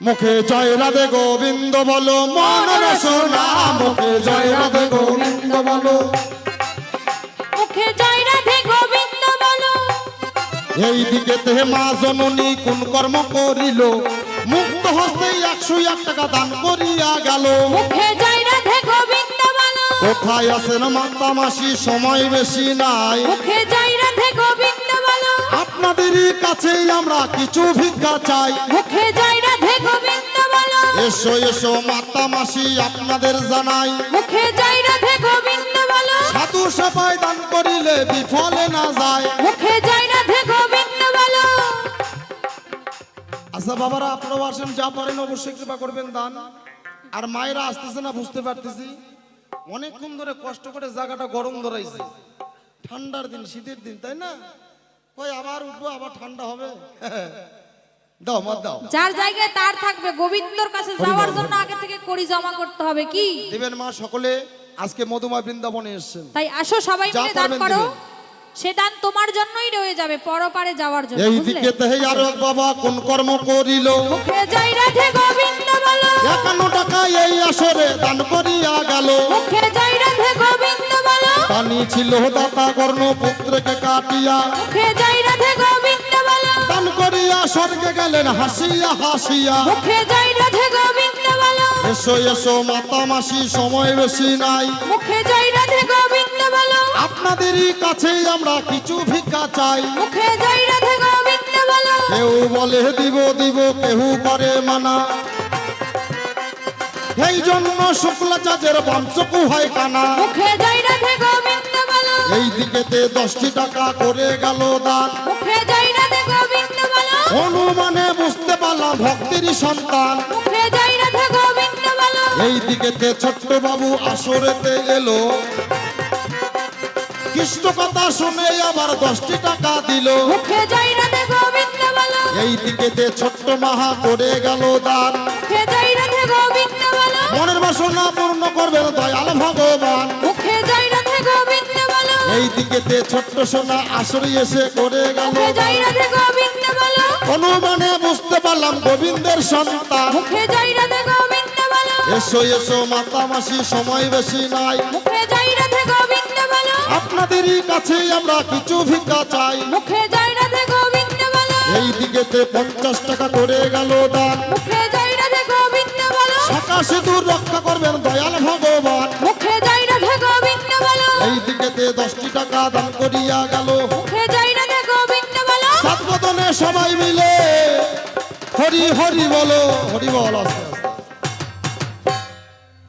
মুখে জয় রাধে গোবিন্দ বলো মন রসনা, মুখে জয় রাধে গোবিন্দ বলো, মুখে জয় রাধে গোবিন্দ বলো। এই দিকে তে মা জননী কোন কর্ম করিল, মুক্ত হস্তে 101 টাকা দান করিয়া গেল। মুখে জয় রাধে গোবিন্দ বলো। কোথায় আছেন মাতা মাসি, সময় বেশি নাই, মুখে জয় রাধে গোবিন্দ বলো। আপনাদেরই কাছেই আমরা কিছু ভিক্ষা চাই। মুখে জয় রাধে গোবিন্দ বলো। এসো এসো মাতা মাসি আপনাদের জানাই, মুখে জয় রাধে গোবিন্দ বলো। সাধু সেবায় দান করিলে বিফলে না যায়। মুখে জয় রাধে গোবিন্দ বলো। আচ্ছা বাবারা, আপনারাও আসেন, যা পারেন অবশ্যই কৃপা করবেন দান। আর মায়েরা আসতেছে না বুঝতে পারতেছি, অনেকক্ষণ ধরে কষ্ট করে জায়গাটা গরম ধরাইছে। ঠান্ডার দিন, শীতের দিন, তাই না? কই আবার উঠবো, আবার ঠান্ডা হবে। দাও মত দাও, যার জায়গায় তার থাকবে। গোবিন্দর কাছে যাওয়ার জন্য আগে থেকে কড়ি জমা করতে হবে। কি দিবেন মা? সকলে আজকে মধুমা বৃন্দাবনে এসেছেন, তাই আসো সবাই যা মিলে দান পারবেন করো। দিবেন। সে দান তোমার জন্যই রয়ে যাবে, পরপারে যাওয়ার জন্য। এই বুঝলে? দিকে তেহে আর বাবা কোন কর্ম করিল, মুখে জয় রাধে গোবিন্দ বলো। 51 টাকা এই আসরে দান করিয়া গেল। মুখে জয় রাধে গোবিন্দ বলো। দানি ছিল দাতা কর্ণ পুত্রকে কাটিয়া, মুখে জয় রাধে গোবিন্দ বলো। দান করিয়া স্বর্গে গেলেন হাসিয়া হাসিয়া। মুখে জয় রাধে গোবিন্দ বলো। এসো এসো মাতা মাসি, সময় বেশি নাই, মুখে জয় রাধে গোবিন্দ বলো। আপনাদেরই কাছেই আমরা কিছু ভিক্ষা চাই। মুখে জয় রাধে গোবিন্দ বলো। কেউ বলে দিব দিব, কেউ করে মানা, এই জন্য শুক্লা চাঁদের বংশকু হয় কানা। মুখে জয় রাধে গোবিন্দ বলো। এই দিকেতে 10টি টাকা করে গেল দান, মুখে জয় রাধে গোবিন্দ বলো। অনুমানে বুঝতে পারলাম ভক্তির সন্তান। মুখে জয় রাধে গোবিন্দ বলো। এই দিকেতে ছোট্ট বাবু আসরেতে এলো, কৃষ্ণ কথা শুনে আবার 10টি টাকা দিল। মুখে জয় রাধে গোবিন্দ বলো। এই দিকেতে ছোট্ট মাহা করে গেল দান, মুখে জয় রাধে গোবিন্দ বলো। মনের বাসনা পূর্ণ করবেন দয়াল ভগবান। মুখে জয় রাধে গোবিন্দ বলো। এই দিকেতে ছোট্ট সোনা আসরে এসে করে গেল মুখে জয় রাধে গোবিন্দ বলো। অনুমানে বুঝতে পারলাম গোবিন্দের সন্তান। মুখে জয় রাধে গোবিন্দ বলো। এসো এসো মাতা মাসি, সময় বেশি নাই, মুখে জয় রাধে গোবিন্দ বলো। আপনাদেরই কাছেই আমরা কিছু ভিক্ষা চাই। মুখে জয় রাধে গোবিন্দ বলো। এই দিকেতে 50 টাকা করে গেল দান, মুখে জয় রাধে গোবিন্দ বলো। শাখা সিঁদুর রক্ষা করবেন দয়াল ভগবান। মুখে জয় রাধে গোবিন্দ বলো। এই দিকেতে 10টি টাকা দান করিয়া গেল। মুখে জয় রাধে গোবিন্দ বলো। সাত বদনে সবাই মিলে হরি হরি বলো, হরি বল।